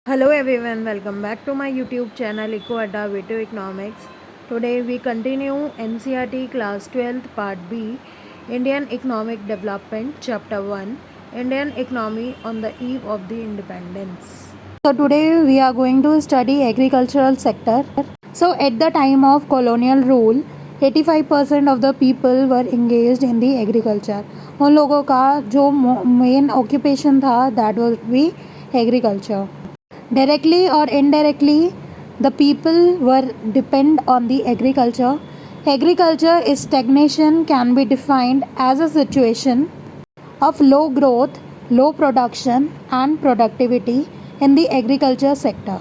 Hello everyone, welcome back to my YouTube channel Eco Adda Video Economics. Today we continue NCERT Class 12th Part B, Indian Economic Development, Chapter 1, Indian Economy on the Eve of the Independence. So today we are going to study agricultural sector. So at the time of colonial rule, 85% of the people were engaged in the agriculture. उन लोगों का जो main occupation था that was be agriculture. Directly or indirectly, the people were depend on the agriculture. Agriculture is stagnation can be defined as a situation of low growth, low production and productivity in the agriculture sector.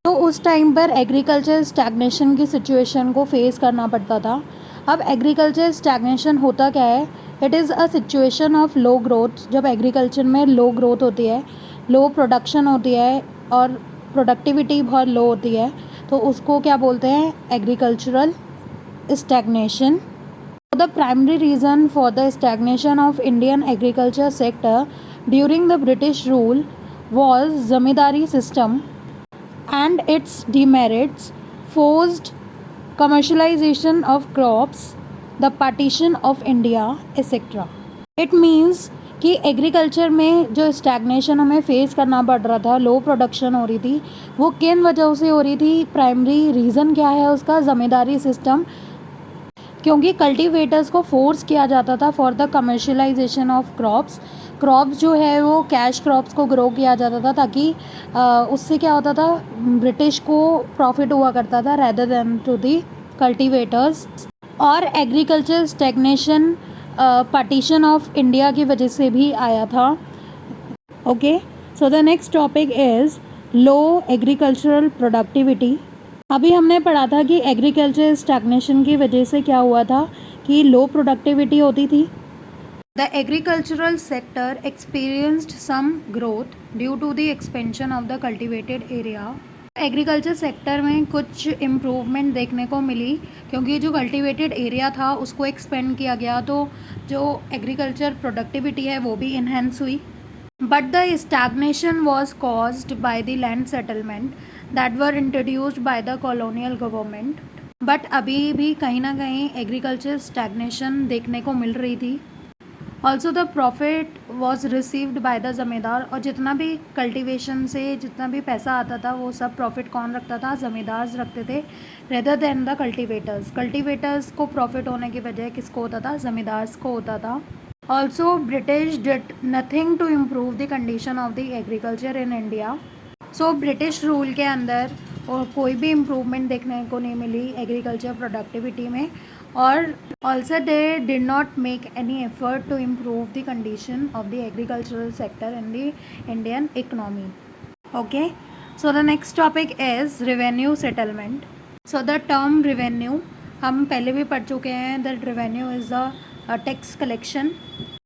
तो उस time पर agriculture stagnation की situation को face करना पड़ता था. अब agriculture stagnation होता क्या है? It is a situation of low growth. जब एग्रीकल्चर में लो ग्रोथ होती है, लो प्रोडक्शन होती है और प्रोडक्टिविटी बहुत लो होती है, तो उसको क्या बोलते हैं? Agricultural stagnation. The primary reason for the stagnation of Indian agriculture sector during the British rule was zamindari system and its demerits, forced commercialization of crops, the partition of India, etc. It means कि agriculture में जो stagnation हमें face करना पड़ रहा था, लो production हो रही थी, वो किन वजहों से हो रही थी? प्राइमरी रीज़न क्या है उसका? ज़मींदारी सिस्टम. क्योंकि कल्टीवेटर्स को फोर्स किया जाता था for the commercialisation of crops जो है वो कैश क्रॉप्स को ग्रो किया जाता था, ताकि उससे क्या होता था? ब्रिटिश को प्रॉफिट हुआ करता था rather than to the cultivators. और agriculture stagnation partition of India की वजह से भी आया था. Okay, so the next topic is low agricultural productivity. अभी हमने पढ़ा था कि एग्रीकल्चर स्टैग्नेशन की वजह से क्या हुआ था कि लो प्रोडक्टिविटी होती थी. The agricultural sector experienced some growth due to the expansion of the cultivated area. Agriculture sector में कुछ इम्प्रूवमेंट देखने को मिली क्योंकि जो कल्टिवेटेड एरिया था उसको एक्सपेंड किया गया, तो जो एग्रीकल्चर प्रोडक्टिविटी है वो भी इन्हेंस हुई. But the stagnation was caused by the land settlement that were introduced by the colonial government. But अभी भी कहीं ना कहीं एग्रीकल्चर स्टैग्नेशन देखने को मिल रही थी. Also the profit was received by the ज़मींदार. और जितना भी कल्टिवेशन से जितना भी पैसा आता था वो सब प्रॉफिट कौन रखता था? ज़मींदार रखते थे रेदर देन द कल्टिवेटर्स को प्रॉफिट होने की वजह किसको होता था? ज़मींदार्स को होता था. Also British did nothing to improve the condition of the agriculture in India. So British rule के अंदर और कोई भी इम्प्रूवमेंट देखने को नहीं मिली एग्रीकल्चर प्रोडक्टिविटी में. और also they did not make any effort to improve the condition of the agricultural sector in the Indian economy. Okay, so the next topic is revenue settlement. So the term revenue हम पहले भी पढ़ चुके हैं. That revenue is the tax collection.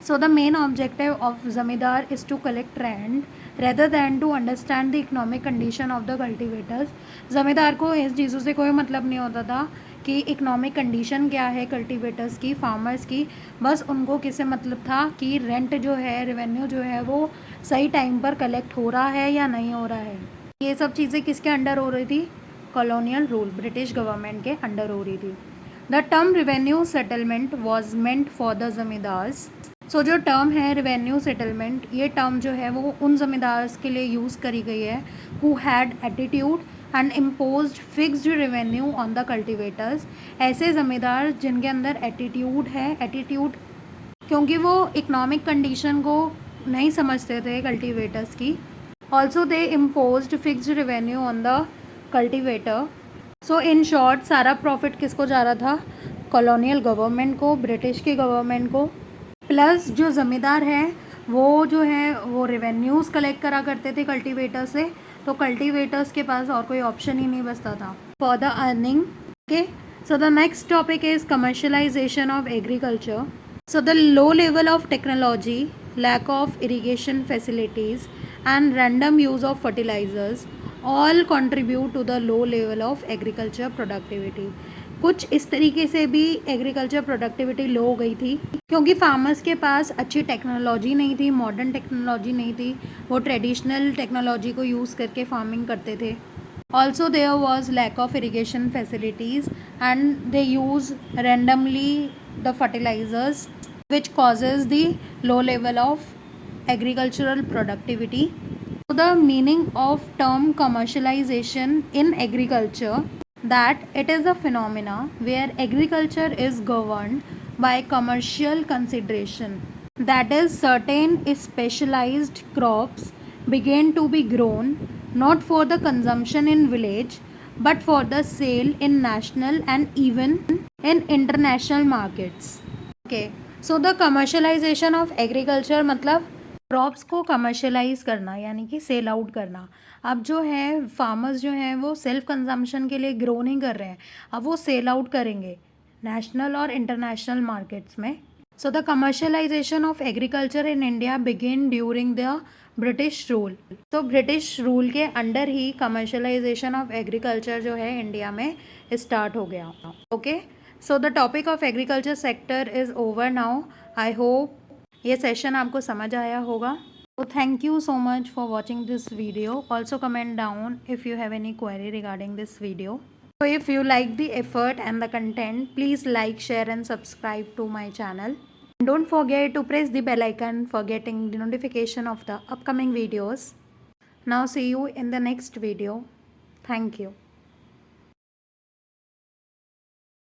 So the main objective of zamindar is to collect rent rather than to understand the economic condition of the cultivators. ज़मींदार को इस चीज़ों से कोई मतलब नहीं होता था कि इकोनॉमिक कंडीशन क्या है कल्टीवेटर्स की, फार्मर्स की. बस उनको किससे मतलब था कि रेंट जो है, रेवेन्यू जो है वो सही टाइम पर कलेक्ट हो रहा है या नहीं हो रहा है. ये सब चीज़ें किसके अंडर हो रही थी? कॉलोनियल रूल, ब्रिटिश गवर्नमेंट के अंडर हो रही थी. The term revenue settlement was meant for the zamindars. So जो टर्म है रेवेन्यू सेटलमेंट, ये टर्म जो है वो उन ज़मींदार्स के लिए यूज़ करी गई है who had attitude and imposed fixed revenue on the cultivators. ऐसे ज़मींदार जिनके अंदर एटीट्यूड है, एटीट्यूड क्योंकि वो इकोनॉमिक कंडीशन को नहीं समझते थे कल्टिवेटर्स की. Also they imposed fixed revenue on the cultivator. So in short सारा प्रॉफिट किसको जा रहा था? कॉलोनियल गवर्नमेंट को, ब्रिटिश की गवर्नमेंट को. प्लस जो ज़मींदार हैं वो जो है वो रेवेन्यूज़ कलेक्ट करा करते थे कल्टीवेटर से, तो कल्टीवेटर्स के पास और कोई ऑप्शन ही नहीं बचता था for the earning. Okay, so the next topic is commercialisation of agriculture. So the low level of technology, lack of irrigation facilities and random use of fertilisers all contribute to the low level of agriculture productivity. कुछ इस तरीके से भी agriculture productivity low हो गई थी क्योंकि farmers के पास अच्छी टेक्नोलॉजी नहीं थी, मॉडर्न टेक्नोलॉजी नहीं थी, वो ट्रेडिशनल टेक्नोलॉजी को यूज़ करके फार्मिंग करते थे. Also there was lack of irrigation facilities and they use randomly the fertilizers which causes the low level of agricultural productivity. So the meaning of term commercialization in agriculture, that it is a phenomena where agriculture is governed by commercial consideration, that is certain specialized crops begin to be grown not for the consumption in village but for the sale in national and even in international markets. Okay, so the commercialization of agriculture मतलब crops को commercialise करना यानी कि sell out करना. अब जो है farmers जो हैं वो सेल्फ कंजम्पशन के लिए ग्रो नहीं कर रहे हैं, अब वो सेल आउट करेंगे नेशनल और इंटरनेशनल मार्केट्स में. So the commercialisation of agriculture in India begin during the British rule. तो ब्रिटिश रूल के under he commercialisation of agriculture जो है इंडिया में स्टार्ट हो गया. Okay, so the topic of agriculture sector is over now. I hope ये session आपको समझ आया होगा. तो thank you so much for watching this video. Also comment down if you have any query regarding this video. So if you like the effort and the content, please like, share and subscribe to my channel. And don't forget to press the bell icon for getting the notification of the upcoming videos. Now see you in the next video. Thank you.